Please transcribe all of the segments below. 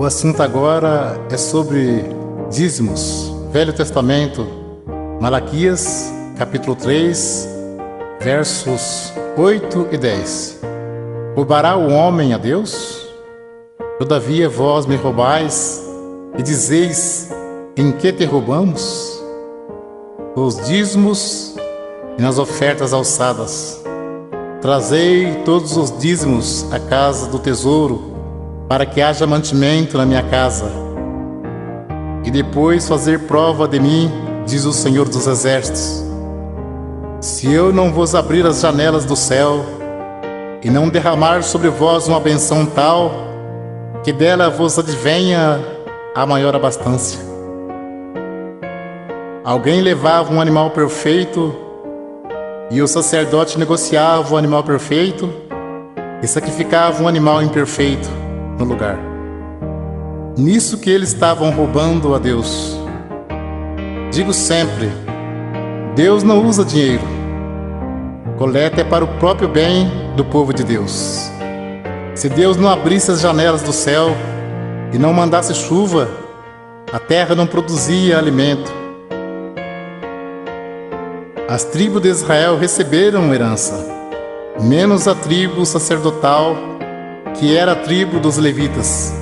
O assunto agora é sobre dízimos. Velho Testamento, Malaquias, capítulo 3, versos 8 e 10. Roubará o homem a Deus? Todavia vós me roubais e dizeis: em que te roubamos? Os dízimos e nas ofertas alçadas. Trazei todos os dízimos à casa do tesouro, para que haja mantimento na minha casa. E depois fazer prova de mim, diz o Senhor dos Exércitos, se eu não vos abrir as janelas do céu e não derramar sobre vós uma benção tal, que dela vos advenha a maior abastança. Alguém levava um animal perfeito e o sacerdote negociava o animal perfeito e sacrificava um animal imperfeito no lugar. Nisso que eles estavam roubando a Deus. Digo sempre, Deus não usa dinheiro. Coleta é para o próprio bem do povo de Deus. Se Deus não abrisse as janelas do céu e não mandasse chuva, a terra não produzia alimento. As tribos de Israel receberam herança, menos a tribo sacerdotal, que era a tribo dos levitas.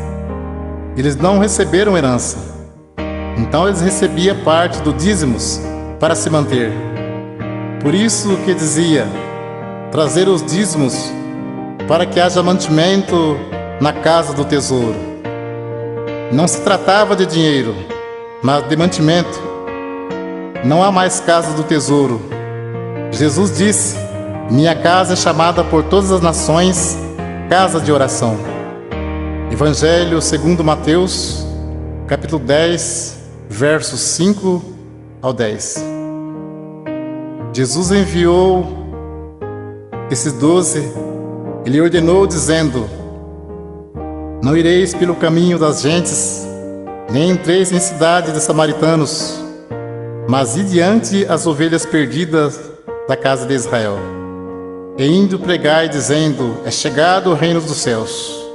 Eles não receberam herança, então eles recebiam parte do dízimos para se manter. Por isso que dizia, trazer os dízimos para que haja mantimento na casa do tesouro. Não se tratava de dinheiro, mas de mantimento. Não há mais casa do tesouro. Jesus disse, minha casa é chamada por todas as nações casa de oração. Evangelho segundo Mateus, capítulo 10, versos 5 ao 10. Jesus enviou esses 12, ele ordenou dizendo, não ireis pelo caminho das gentes, nem entreis em cidade de samaritanos, mas ide diante as ovelhas perdidas da casa de Israel. E indo pregai, dizendo, é chegado o reino dos céus.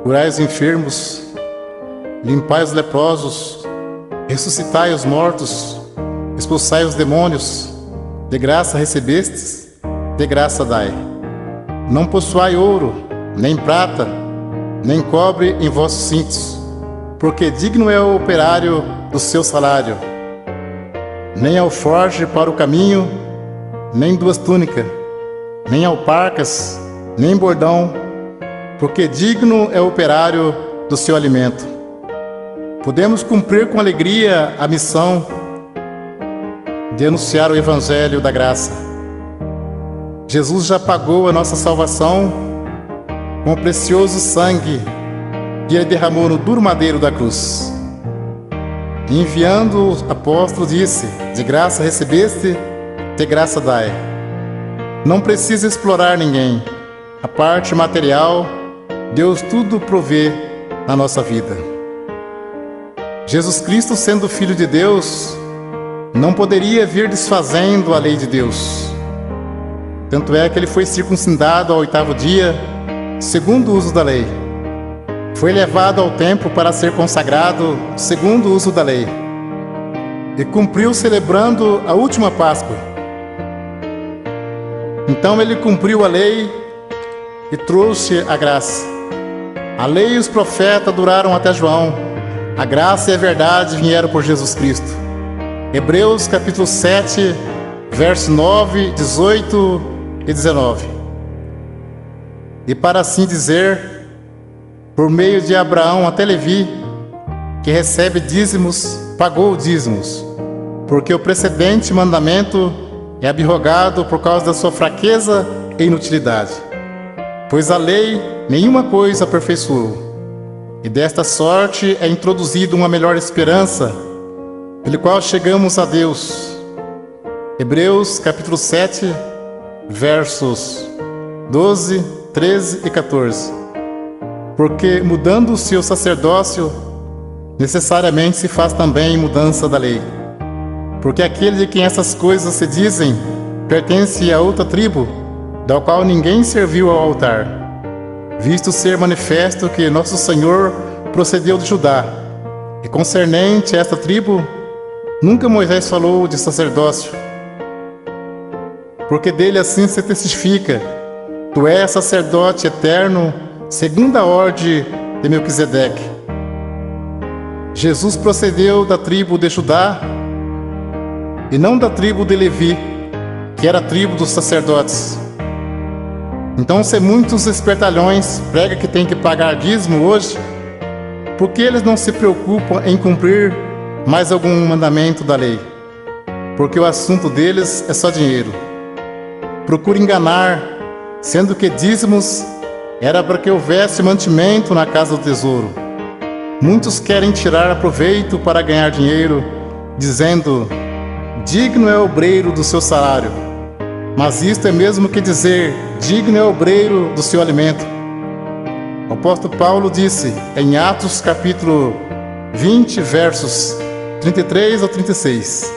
Curai os enfermos, limpai os leprosos, ressuscitai os mortos, expulsai os demônios, de graça recebestes, de graça dai. Não possuai ouro, nem prata, nem cobre em vossos cintos, porque digno é o operário do seu salário. Nem alforje para o caminho, nem duas túnicas, nem alparcas, nem bordão, porque digno é o operário do seu alimento. Podemos cumprir com alegria a missão de anunciar o Evangelho da graça. Jesus já pagou a nossa salvação com o precioso sangue que ele derramou no duro madeiro da cruz. Enviando o apóstolo disse, de graça recebeste, de graça dai. Não precisa explorar ninguém. A parte material, Deus tudo provê na nossa vida. Jesus Cristo, sendo Filho de Deus, não poderia vir desfazendo a lei de Deus. Tanto é que ele foi circuncidado ao 8º dia, segundo o uso da lei. Foi levado ao templo para ser consagrado, segundo o uso da lei. E cumpriu celebrando a última Páscoa. Então ele cumpriu a lei e trouxe a graça. A lei e os profetas duraram até João. A graça e a verdade vieram por Jesus Cristo. Hebreus capítulo 7, versos 9, 18 e 19. E para assim dizer, por meio de Abraão até Levi, que recebe dízimos, pagou dízimos, porque o precedente mandamento é abrogado por causa da sua fraqueza e inutilidade. Pois a lei nenhuma coisa aperfeiçoou, e desta sorte é introduzida uma melhor esperança, pelo qual chegamos a Deus. Hebreus capítulo 7, versos 12, 13 e 14. Porque mudando-se o sacerdócio, necessariamente se faz também mudança da lei. Porque aquele de quem essas coisas se dizem, pertence a outra tribo, da qual ninguém serviu ao altar, visto ser manifesto que nosso Senhor procedeu de Judá, e concernente a esta tribo, nunca Moisés falou de sacerdócio, porque dele assim se testifica: tu és sacerdote eterno, segundo a ordem de Melquisedeque. Jesus procedeu da tribo de Judá e não da tribo de Levi, que era a tribo dos sacerdotes. Então, se muitos espertalhões pregam que tem que pagar dízimo hoje, por que eles não se preocupam em cumprir mais algum mandamento da lei? Porque o assunto deles é só dinheiro. Procura enganar, sendo que dízimos era para que houvesse mantimento na casa do tesouro. Muitos querem tirar proveito para ganhar dinheiro, dizendo: digno é o obreiro do seu salário. Mas isto é mesmo que dizer: digno é o obreiro do seu alimento. O apóstolo Paulo disse em Atos capítulo 20, versos 33 ao 36: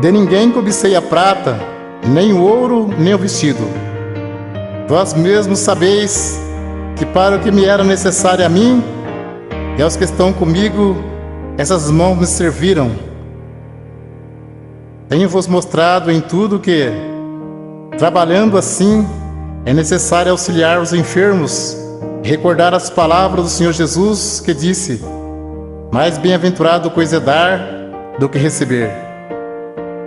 de ninguém cobicei a prata, nem o ouro, nem o vestido. Vós mesmos sabeis que para o que me era necessário a mim e aos que estão comigo, essas mãos me serviram. Tenho-vos mostrado em tudo que, trabalhando assim, é necessário auxiliar os enfermos e recordar as palavras do Senhor Jesus, que disse: mais bem-aventurado coisa é dar do que receber.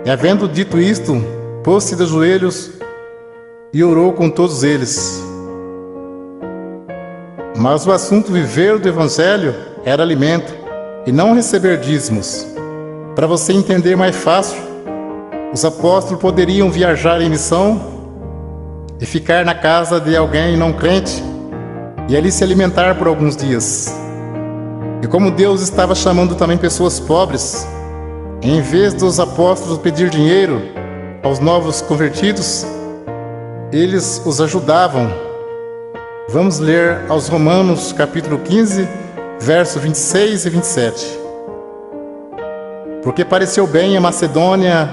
E havendo dito isto, pôs-se de joelhos e orou com todos eles. Mas o assunto viver do Evangelho era alimento, e não receber dízimos. Para você entender mais fácil, os apóstolos poderiam viajar em missão e ficar na casa de alguém não crente, e ali se alimentar por alguns dias. E como Deus estava chamando também pessoas pobres, em vez dos apóstolos pedir dinheiro aos novos convertidos, eles os ajudavam. Vamos ler aos Romanos capítulo 15, versos 26 e 27. Porque pareceu bem a Macedônia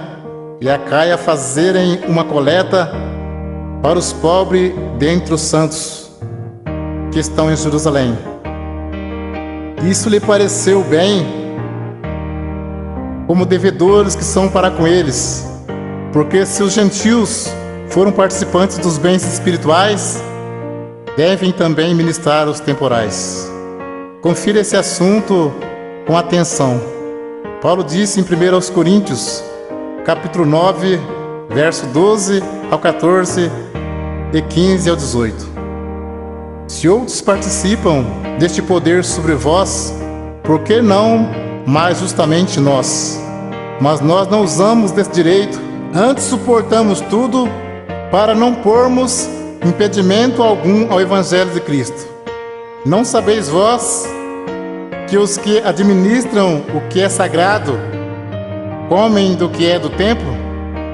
e a Acaia fazerem uma coleta para os pobres dentre os santos que estão em Jerusalém. Isso lhe pareceu bem, como devedores que são para com eles, porque se os gentios foram participantes dos bens espirituais, devem também ministrar os temporais. Confira esse assunto com atenção. Paulo disse em 1 Coríntios, capítulo 9, verso 12 ao 14 e 15 ao 18. Se outros participam deste poder sobre vós, por que não mais justamente nós? Mas nós não usamos desse direito, antes suportamos tudo para não pormos impedimento algum ao Evangelho de Cristo. Não sabeis vós que os que administram o que é sagrado comem do que é do templo,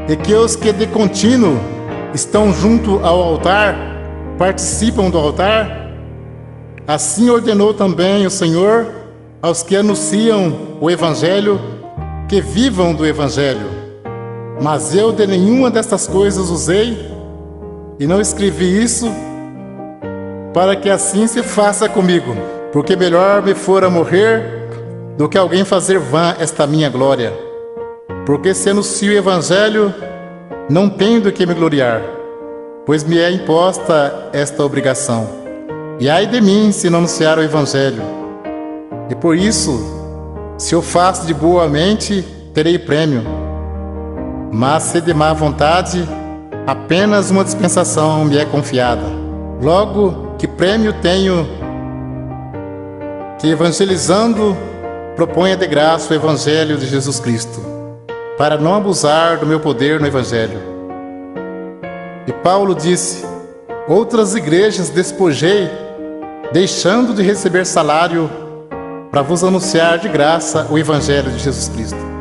e que os que de contínuo estão junto ao altar participam do altar? Assim ordenou também o Senhor aos que anunciam o Evangelho que vivam do Evangelho. Mas eu de nenhuma destas coisas usei, e não escrevi isso para que assim se faça comigo, porque melhor me fora morrer do que alguém fazer vã esta minha glória. Porque se anuncio o Evangelho, não tenho do que me gloriar, pois me é imposta esta obrigação. E ai de mim se não anunciar o Evangelho. E por isso, se eu faço de boa mente, terei prêmio. Mas se de má vontade, apenas uma dispensação me é confiada. Logo, que prêmio tenho que, evangelizando, proponha de graça o Evangelho de Jesus Cristo, para não abusar do meu poder no Evangelho. E Paulo disse: outras igrejas despojei, deixando de receber salário, para vos anunciar de graça o Evangelho de Jesus Cristo.